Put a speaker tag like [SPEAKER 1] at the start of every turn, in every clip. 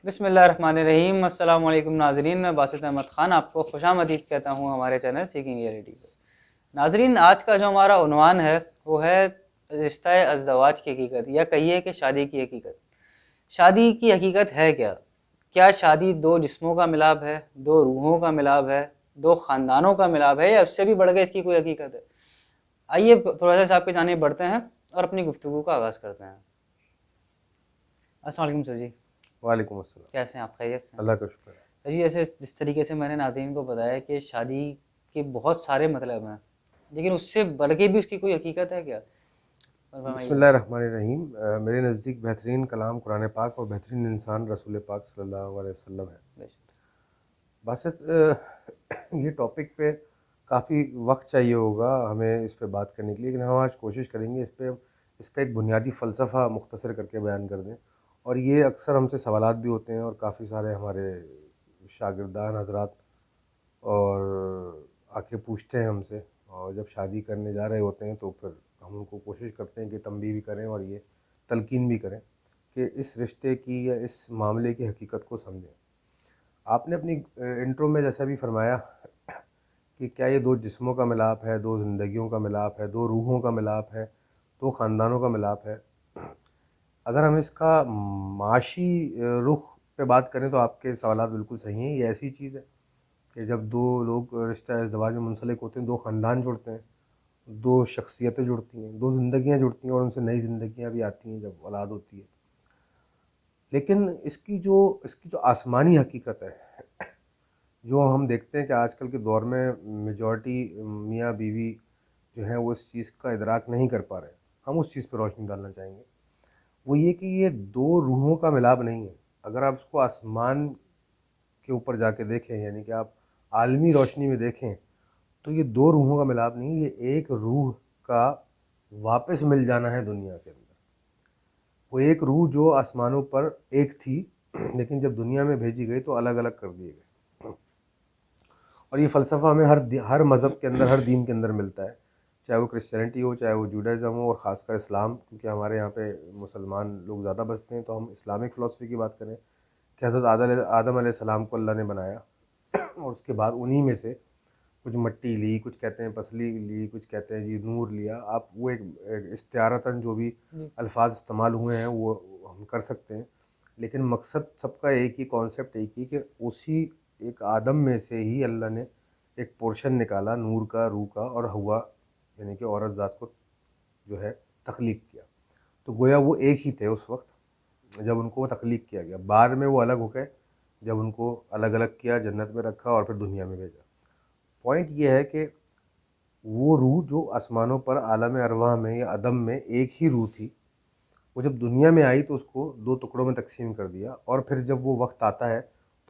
[SPEAKER 1] بسم اللہ الرحمن الرحیم۔ السلام علیکم ناظرین، میں باسط احمد خان آپ کو خوش آمدید کہتا ہوں ہمارے چینل سیکنگ ریئلٹی پہ۔ ناظرین، آج کا جو ہمارا عنوان ہے وہ ہے رشتہ ازدواج کی حقیقت، یا کہیے کہ شادی کی حقیقت۔ شادی کی حقیقت ہے کیا؟ کیا شادی دو جسموں کا ملاپ ہے، دو روحوں کا ملاپ ہے، دو خاندانوں کا ملاپ ہے، یا اس سے بھی بڑھ کے اس کی کوئی حقیقت ہے؟ آئیے تھوڑا سا آپ کی جانب بڑھتے ہیں اور اپنی گفتگو کا آغاز کرتے ہیں۔ السلام علیکم سر جی۔
[SPEAKER 2] وعلیکم السلام۔
[SPEAKER 1] کیسے ہیں آپ؟ خیریت سے ہیں؟
[SPEAKER 2] اللہ کا شکر ہے۔
[SPEAKER 1] جی، جیسے جس طریقے سے میں نے ناظرین کو بتایا کہ شادی کے بہت سارے مطلب ہیں، لیکن اس سے بڑھ کے بھی اس کی کوئی حقیقت ہے کیا؟
[SPEAKER 2] بسم
[SPEAKER 1] فرمائیے
[SPEAKER 2] اللہ
[SPEAKER 1] ماشاء
[SPEAKER 2] الرحمن الرحیم۔ میرے نزدیک بہترین کلام قرآن پاک اور بہترین انسان رسول پاک صلی اللہ علیہ وسلم ہے۔
[SPEAKER 1] بے شک۔
[SPEAKER 2] باسط یہ ٹاپک پہ کافی وقت چاہیے ہوگا ہمیں اس پہ بات کرنے کے لیے، لیکن ہم آج کوشش کریں گے اس کا ایک بنیادی فلسفہ مختصر کر کے بیان کر دیں۔ اور یہ اکثر ہم سے سوالات بھی ہوتے ہیں، اور کافی سارے ہمارے شاگردان حضرات اور آ کے پوچھتے ہیں ہم سے، اور جب شادی کرنے جا رہے ہوتے ہیں تو پھر ہم ان کو کوشش کرتے ہیں کہ تنبیہ بھی کریں اور یہ تلقین بھی کریں کہ اس رشتے کی یا اس معاملے کی حقیقت کو سمجھیں۔ آپ نے اپنی انٹرو میں جیسا بھی فرمایا کہ کیا یہ دو جسموں کا ملاپ ہے، دو زندگیوں کا ملاپ ہے، دو روحوں کا ملاپ ہے، دو خاندانوں کا ملاپ ہے۔ اگر ہم اس کا معاشی رخ پہ بات کریں تو آپ کے سوالات بالکل صحیح ہیں۔ یہ ایسی چیز ہے کہ جب دو لوگ رشتہ ازدواج میں منسلک ہوتے ہیں، دو خاندان جڑتے ہیں، دو شخصیتیں جڑتی ہیں، دو زندگیاں جڑتی ہیں، اور ان سے نئی زندگیاں بھی آتی ہیں جب اولاد ہوتی ہے۔ لیکن اس کی جو آسمانی حقیقت ہے، جو ہم دیکھتے ہیں کہ آج کل کے دور میں میجورٹی میاں بیوی جو ہیں وہ اس چیز کا ادراک نہیں کر پا رہے، ہم اس چیز پہ روشنی ڈالنا چاہیں گے۔ وہ یہ کہ یہ دو روحوں کا ملاپ نہیں ہے۔ اگر آپ اس کو آسمان کے اوپر جا کے دیکھیں، یعنی کہ آپ عالمی روشنی میں دیکھیں، تو یہ دو روحوں کا ملاپ نہیں، یہ ایک روح کا واپس مل جانا ہے دنیا کے اندر۔ وہ ایک روح جو آسمانوں پر ایک تھی، لیکن جب دنیا میں بھیجی گئی تو الگ الگ کر دیے گئے۔ اور یہ فلسفہ ہمیں ہر مذہب کے اندر، ہر دین کے اندر ملتا ہے، چاہے وہ کرسچینٹی ہو، چاہے وہ جوڈائزم ہو، اور خاص کر اسلام، کیونکہ ہمارے یہاں پہ مسلمان لوگ زیادہ بستے ہیں، تو ہم اسلامک فلسفی کی بات کریں کہ حضرت آدم علیہ السلام کو اللہ نے بنایا، اور اس کے بعد انہی میں سے کچھ مٹی لی، کچھ کہتے ہیں پسلی لی، کچھ کہتے ہیں جی نور لیا۔ آپ وہ ایک استعارتاً جو بھی الفاظ استعمال ہوئے ہیں وہ ہم کر سکتے ہیں، لیکن مقصد سب کا ایک ہی، کانسیپٹ ایک ہی، کہ اسی ایک آدم میں سے ہی اللہ نے ایک پورشن نکالا نور کا، روح کا، اور ہوا یعنی کہ عورت ذات کو جو ہے تخلیق کیا۔ تو گویا وہ ایک ہی تھے اس وقت جب ان کو تخلیق کیا گیا۔ بعد میں وہ الگ ہو گئے جب ان کو الگ الگ کیا، جنت میں رکھا اور پھر دنیا میں بھیجا۔ پوائنٹ یہ ہے کہ وہ روح جو آسمانوں پر عالم ارواح میں یا عدم میں ایک ہی روح تھی، وہ جب دنیا میں آئی تو اس کو دو ٹکڑوں میں تقسیم کر دیا، اور پھر جب وہ وقت آتا ہے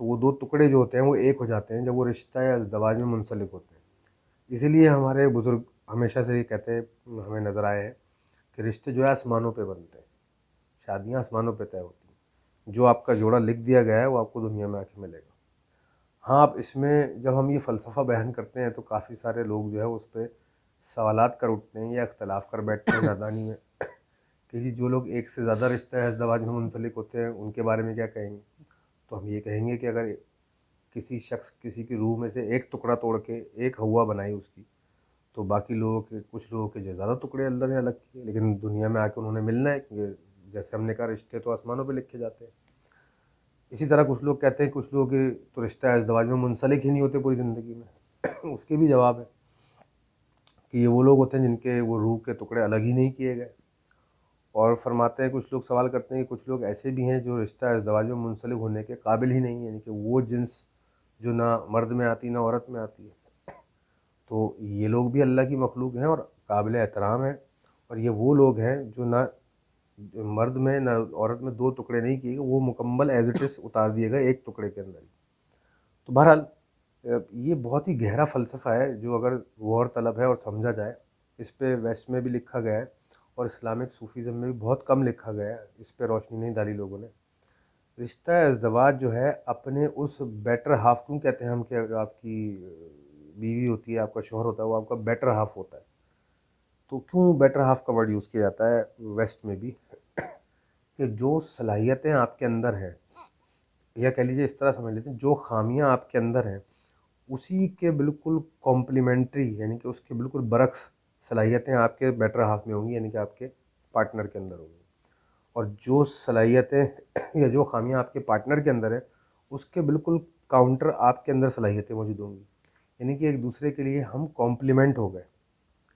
[SPEAKER 2] تو وہ دو ٹکڑے جو ہوتے ہیں وہ ایک ہو جاتے ہیں جب وہ رشتہ یا ازدواج میں منسلک ہوتے ہیں۔ اسی لیے ہمارے بزرگ ہمیشہ سے یہ کہتے ہیں، ہمیں نظر آئے ہیں کہ رشتے جو ہے آسمانوں پہ بنتے ہیں، شادیاں آسمانوں پہ طے ہوتی ہیں۔ جو آپ کا جوڑا لکھ دیا گیا ہے وہ آپ کو دنیا میں آ کے ملے گا۔ ہاں، اب اس میں جب ہم یہ فلسفہ بیان کرتے ہیں تو کافی سارے لوگ جو ہے اس پہ سوالات کر اٹھتے ہیں یا اختلاف کر بیٹھتے ہیں نادانی میں کہ جی جو لوگ ایک سے زیادہ رشتہ ازدواج میں منسلک ہوتے ہیں ان کے بارے میں کیا کہیں گے؟ تو ہم یہ کہیں گے کہ اگر کسی شخص کسی کی روح میں سے ایک ٹکڑا توڑ کے ایک ہوا بنائی اس کی، تو باقی لوگوں کے، کچھ لوگوں کے جو زیادہ ٹکڑے اللہ نے الگ کیے، لیکن دنیا میں آ کے انہوں نے ملنا ہے، کیونکہ جیسے ہم نے کہا رشتے تو آسمانوں پہ لکھے جاتے ہیں۔ اسی طرح کچھ لوگ کہتے ہیں کچھ لوگ تو رشتہ ازدواج میں منسلک ہی نہیں ہوتے پوری زندگی میں۔ اس کے بھی جواب ہے کہ یہ وہ لوگ ہوتے ہیں جن کے وہ روح کے ٹکڑے الگ ہی نہیں کیے گئے۔ اور فرماتے ہیں، کچھ لوگ سوال کرتے ہیں کہ کچھ لوگ ایسے بھی ہیں جو رشتہ ازدواج میں منسلک ہونے کے قابل ہی نہیں ہیں، یعنی کہ وہ جنس جو نہ مرد میں آتی نہ عورت میں آتی ہے۔ تو یہ لوگ بھی اللہ کی مخلوق ہیں اور قابل احترام ہیں، اور یہ وہ لوگ ہیں جو نہ مرد میں نہ عورت میں دو ٹکڑے نہیں کیے گئے، وہ مکمل ایز اٹ از اتار دیے گئے ایک ٹکڑے کے اندر ہی۔ تو بہرحال یہ بہت ہی گہرا فلسفہ ہے جو اگر غور طلب ہے اور سمجھا جائے، اس پہ ویسٹ میں بھی لکھا گیا ہے اور اسلامک صوفیزم میں بھی بہت کم لکھا گیا ہے، اس پہ روشنی نہیں ڈالی لوگوں نے۔ رشتہ ازدواج جو ہے اپنے اس بیٹر ہاف، کیوں کہتے ہیں ہم کہ اگر آپ کی بیوی ہوتی ہے، آپ کا شوہر ہوتا ہے، وہ آپ کا بیٹر ہاف ہوتا ہے۔ تو کیوں بیٹر ہاف کا ورڈ یوز کیا جاتا ہے ویسٹ میں بھی؟ کہ جو صلاحیتیں آپ کے اندر ہیں یا کہہ لیجیے اس طرح سمجھ لیتے ہیں جو خامیاں آپ کے اندر ہیں اسی کے بالکل کمپلیمنٹری یعنی کہ اس کے بالکل برعکس صلاحیتیں آپ کے بیٹر ہاف میں ہوں گی، یعنی کہ آپ کے پارٹنر کے اندر ہوں گی، اور جو صلاحیتیں یا جو خامیاں آپ کے پارٹنر کے اندر ہیں اس کے بالکل کاؤنٹر آپ کے اندر صلاحیتیں موجود ہوں گی، یعنی کہ ایک دوسرے کے لیے ہم کمپلیمنٹ ہو گئے۔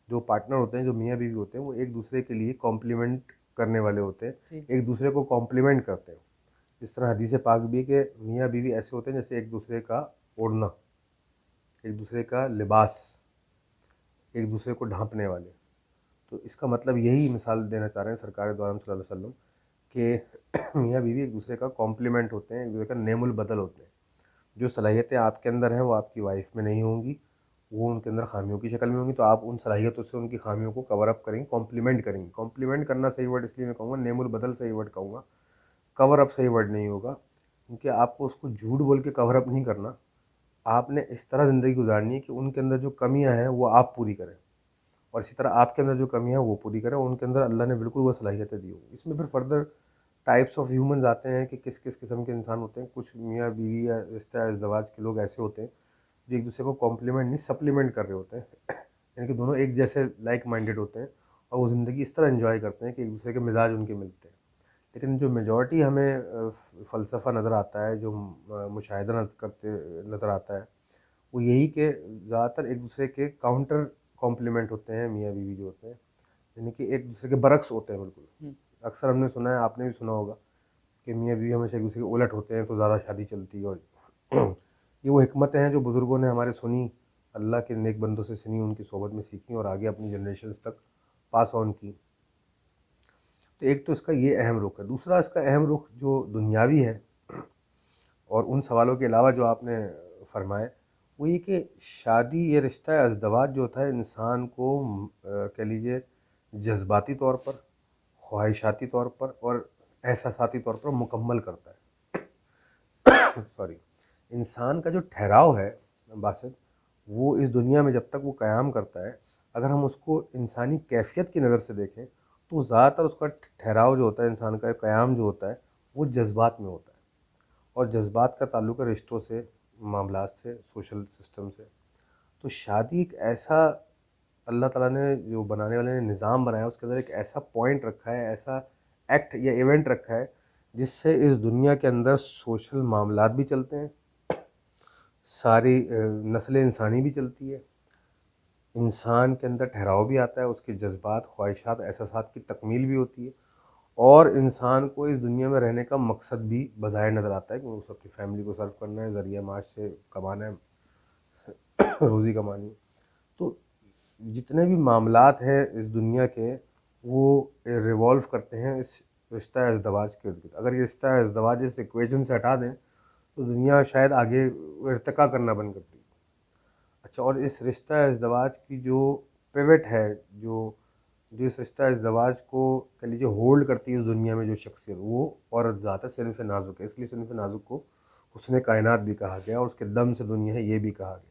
[SPEAKER 2] جو پارٹنر ہوتے ہیں، جو میاں بیوی ہوتے ہیں، وہ ایک دوسرے کے لیے کمپلیمنٹ کرنے والے ہوتے ہیں، ایک دوسرے کو کمپلیمنٹ کرتے ہیں۔ جس طرح حدیث پاک بھی ہے کہ میاں بیوی ایسے ہوتے ہیں جیسے ایک دوسرے کا اوڑھنا، ایک دوسرے کا لباس، ایک دوسرے کو ڈھانپنے والے۔ تو اس کا مطلب یہی مثال دینا چاہ رہے ہیں سرکار دو عالم صلی اللہ علیہ وسلم کہ میاں بیوی ایک دوسرے کا کمپلیمنٹ ہوتے ہیں، ایک دوسرے کا نعم البدل ہوتے ہیں۔ جو صلاحیتیں آپ کے اندر ہیں وہ آپ کی وائف میں نہیں ہوں گی، وہ ان کے اندر خامیوں کی شکل میں ہوں گی، تو آپ ان صلاحیتوں سے ان کی خامیوں کو کور اپ کریں گے، کمپلیمنٹ کریں گے۔ کمپلیمنٹ کرنا صحیح ورڈ اس لیے میں کہوں گا، نعم البدل صحیح ورڈ کہوں گا، کور اپ صحیح ورڈ نہیں ہوگا، کیونکہ آپ کو اس کو جھوٹ بول کے کور اپ نہیں کرنا۔ آپ نے اس طرح زندگی گزارنی ہے کہ ان کے اندر جو کمیاں ہیں وہ آپ پوری کریں، اور اسی طرح آپ کے اندر جو کمیاں ہیں وہ پوری کریں، ان کے اندر اللہ نے بالکل وہ صلاحیتیں دی ہوں۔ اس میں پھر فردر ٹائپس آف ہیومنز آتے ہیں کہ کس کس قسم کے انسان ہوتے ہیں۔ کچھ میاں بیوی یا رشتہ ازدواج کے لوگ ایسے ہوتے ہیں جو ایک دوسرے کو کمپلیمنٹ نہیں سپلیمنٹ کر رہے ہوتے ہیں، یعنی کہ دونوں ایک جیسے لائک مائنڈیڈ ہوتے ہیں اور وہ زندگی اس طرح انجوائے کرتے ہیں کہ ایک دوسرے کے مزاج ان کے ملتے ہیں۔ لیکن جو میجورٹی ہمیں فلسفہ نظر آتا ہے، جو مشاہدہ نظر آتا ہے، وہ یہی کہ زیادہ تر ایک دوسرے کے کاؤنٹر کمپلیمنٹ ہوتے ہیں میاں بیوی جو ہوتے ہیں، یعنی کہ ایک دوسرے کے برعکس ہوتے ہیں بالکل۔ اکثر ہم نے سنا ہے، آپ نے بھی سنا ہوگا کہ میاں بیوی ہمیشہ ایک دوسرے کے الٹ ہوتے ہیں تو زیادہ شادی چلتی ہے، اور یہ وہ حکمتیں ہیں جو بزرگوں نے ہمارے سنی، اللہ کے نیک بندوں سے سنی، ان کی صحبت میں سیکھی اور آگے اپنی جنریشنز تک پاس آن کی۔ تو ایک تو اس کا یہ اہم رخ ہے۔ دوسرا اس کا اہم رخ جو دنیاوی ہے، اور ان سوالوں کے علاوہ جو آپ نے فرمائے، وہ یہ کہ شادی یہ رشتہ ازدواج جو ہوتا ہے انسان کو کہہ لیجیے جذباتی طور پر، خواہشاتی طور پر اور احساساتی طور پر مکمل کرتا ہے۔ سوری، انسان کا جو ٹھہراؤ ہے باسط، وہ اس دنیا میں جب تک وہ قیام کرتا ہے، اگر ہم اس کو انسانی کیفیت کی نظر سے دیکھیں تو زیادہ تر اس کا ٹھہراؤ جو ہوتا ہے، انسان کا قیام جو ہوتا ہے، وہ جذبات میں ہوتا ہے، اور جذبات کا تعلق ہے رشتوں سے، معاملات سے، سوشل سسٹم سے۔ تو شادی ایک ایسا اللہ تعالیٰ نے جو بنانے والے نے نظام بنایا، اس کے اندر ایک ایسا پوائنٹ رکھا ہے، ایسا ایکٹ یا ایونٹ رکھا ہے جس سے اس دنیا کے اندر سوشل معاملات بھی چلتے ہیں، ساری نسل انسانی بھی چلتی ہے، انسان کے اندر ٹھہراؤ بھی آتا ہے، اس کے جذبات، خواہشات، احساسات کی تکمیل بھی ہوتی ہے، اور انسان کو اس دنیا میں رہنے کا مقصد بھی بظاہر نظر آتا ہے کہ اس اپنی فیملی کو سرو کرنا ہے، ذریعہ معاش سے کمانا ہے، روزی کمانی ہے۔ تو جتنے بھی معاملات ہیں اس دنیا کے، وہ ریوالو کرتے ہیں اس رشتہ ازدواج کے ارد گرد۔ اگر یہ رشتہ ازدواج اس ایکویشن سے ہٹا دیں تو دنیا شاید آگے ارتقا کرنا بند کرتی ہے۔ اچھا، اور اس رشتہ ازدواج کی جو پیوٹ ہے، جو اس رشتہ ازدواج کو کہہ لیجیے ہولڈ کرتی ہے اس دنیا میں جو شخصیت، وہ عورت ذات ہے، صنف نازک ہے۔ اس لیے صنف نازک کو حسن کائنات بھی کہا گیا، اور اس کے دم سے دنیا ہے یہ بھی کہا گیا۔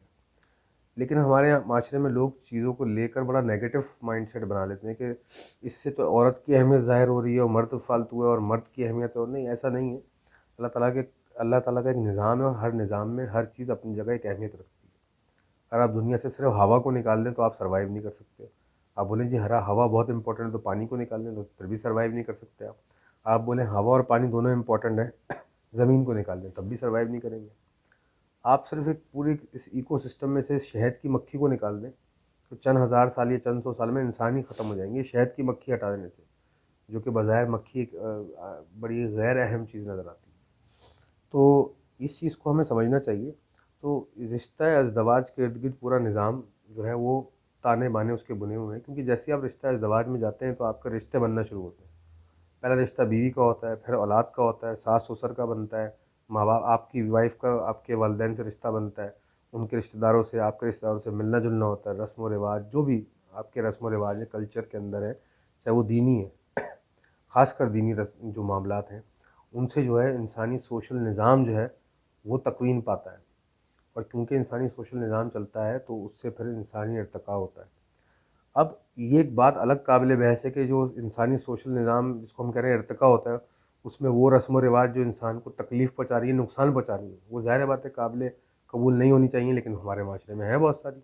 [SPEAKER 2] لیکن ہمارے یہاں معاشرے میں لوگ چیزوں کو لے کر بڑا نیگیٹو مائنڈ سیٹ بنا لیتے ہیں کہ اس سے تو عورت کی اہمیت ظاہر ہو رہی ہے اور مرد فالتو ہے، اور مرد کی اہمیت ہے، اور نہیں، ایسا نہیں ہے۔ اللہ تعالیٰ کا ایک نظام ہے، اور ہر نظام میں ہر چیز اپنی جگہ ایک اہمیت رکھتی ہے۔ اگر آپ دنیا سے صرف ہوا کو نکال دیں تو آپ سروائیو نہیں کر سکتے۔ آپ بولیں جی ہوا بہت امپورٹنٹ ہے، تو پانی کو نکال دیں تو پھر بھی سروائیو نہیں کر سکتے آپ بولیں ہوا اور پانی دونوں امپورٹنٹ ہیں، زمین کو نکال دیں تب بھی سروائیو نہیں کریں گے۔ آپ صرف ایک پوری اس ایکو سسٹم میں سے شہد کی مکھی کو نکال دیں تو چند ہزار سال یا چند سو سال میں انسان ہی ختم ہو جائیں گے شہد کی مکھی ہٹا دینے سے، جو کہ بظاہر مکھی ایک بڑی غیر اہم چیز نظر آتی ہے۔ تو اس چیز کو ہمیں سمجھنا چاہیے۔ تو رشتہ ازدواج کے ارد گرد پورا نظام جو ہے وہ تانے بانے اس کے بنے ہوئے ہیں، کیونکہ جیسے آپ رشتہ ازدواج میں جاتے ہیں تو آپ کا رشتے بننا شروع ہوتے ہیں۔ پہلا رشتہ بیوی کا ہوتا ہے، پھر اولاد کا ہوتا ہے، ساس سسر کا بنتا ہے، ماں باپ، آپ کی وائف کا آپ کے والدین سے رشتہ بنتا ہے، ان کے رشتہ داروں سے، آپ کے رشتہ داروں سے ملنا جلنا ہوتا ہے، رسم و رواج، جو بھی آپ کے رسم و رواج ہیں کلچر کے اندر ہے، چاہے وہ دینی ہے، خاص کر دینی جو معاملات ہیں، ان سے جو ہے انسانی سوشل نظام جو ہے وہ تکوین پاتا ہے، اور کیونکہ انسانی سوشل نظام چلتا ہے تو اس سے پھر انسانی ارتقاء ہوتا ہے۔ اب یہ ایک بات الگ قابل بحث ہے کہ جو انسانی سوشل نظام جس کو ہم کہہ رہے ہیں ارتقاء ہوتا ہے، اس میں وہ رسم و رواج جو انسان کو تکلیف پہنچا رہی ہے، نقصان پہنچا رہی ہے، وہ ظاہر بات ہے قابل قبول نہیں ہونی چاہیے، لیکن ہمارے معاشرے میں ہے بہت ساری.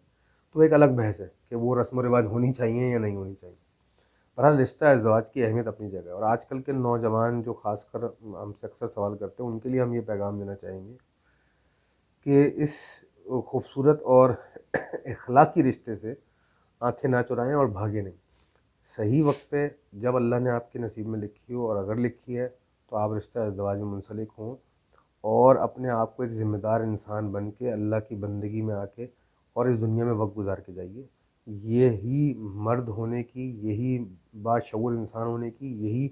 [SPEAKER 2] تو ایک الگ بحث ہے کہ وہ رسم و رواج ہونی چاہیے یا نہیں ہونی چاہیے. بہرحال رشتہ ازدواج کی اہمیت اپنی جگہ ہے، اور آج کل کے نوجوان جو خاص کر ہم سے اکثر سوال کرتے ہیں، ان کے لیے ہم یہ پیغام دینا چاہیں گے کہ اس خوبصورت اور اخلاقی رشتے سے آنکھیں نہ چرائیں اور بھاگے نہیں. صحیح وقت پہ جب اللہ نے آپ کے نصیب میں لکھی ہو، اور اگر لکھی ہے تو آپ رشتہ ازدواج میں منسلک ہوں، اور اپنے آپ کو ایک ذمہ دار انسان بن کے اللہ کی بندگی میں آ کے اور اس دنیا میں وقت گزار کے جائیے. یہی مرد ہونے کی، یہی باشعور انسان ہونے کی، یہی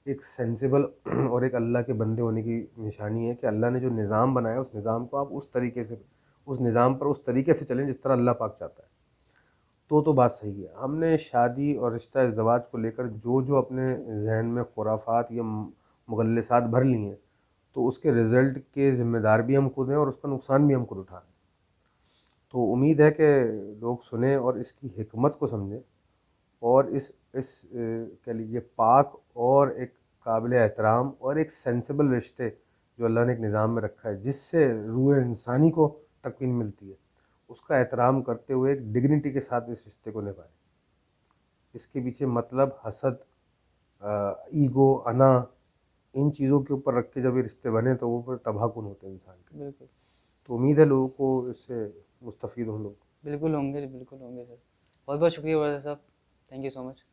[SPEAKER 2] ایک سینسیبل اور ایک اللہ کے بندے ہونے کی نشانی ہے کہ اللہ نے جو نظام بنایا اس نظام کو آپ اس طریقے سے، اس نظام پر اس طریقے سے چلیں جس طرح اللہ پاک چاہتا ہے. تو بات صحیح ہے. ہم نے شادی اور رشتہ ازدواج کو لے کر جو اپنے ذہن میں خرافات یا مغلسات بھر لی ہیں، تو اس کے رزلٹ کے ذمہ دار بھی ہم خود ہیں، اور اس کا نقصان بھی ہم خود اٹھا رہے ہیں. تو امید ہے کہ لوگ سنیں اور اس کی حکمت کو سمجھیں، اور اس کہہ لیجیے پاک اور ایک قابل احترام اور ایک سینسیبل رشتے جو اللہ نے ایک نظام میں رکھا ہے، جس سے روح انسانی کو تکوین ملتی ہے، اس کا احترام کرتے ہوئے ایک ڈگنیٹی کے ساتھ اس رشتے کو نبھائیں. اس کے پیچھے مطلب حسد، ایگو، انا، ان چیزوں کے اوپر رکھ کے جب یہ رشتے بنے تو وہ پھر تباہ کن ہوتے ہیں انسان کے.
[SPEAKER 1] بالکل
[SPEAKER 2] تو امید ہے لوگوں کو اس سے مستفید ہوں لوگ.
[SPEAKER 1] بالکل ہوں گے، بالکل ہوں گے سر. بہت بہت شکریہ ورثہ صاحب، تھینک یو سو مچ.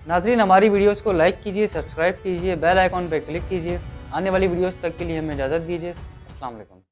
[SPEAKER 1] ناظرین، ہماری ویڈیوز کو لائک کیجیے، سبسکرائب کیجیے، بیل آئیکن پہ کلک کیجیے. آنے والی ویڈیوز تک کے لیے ہمیں اجازت دیجیے. السلام علیکم.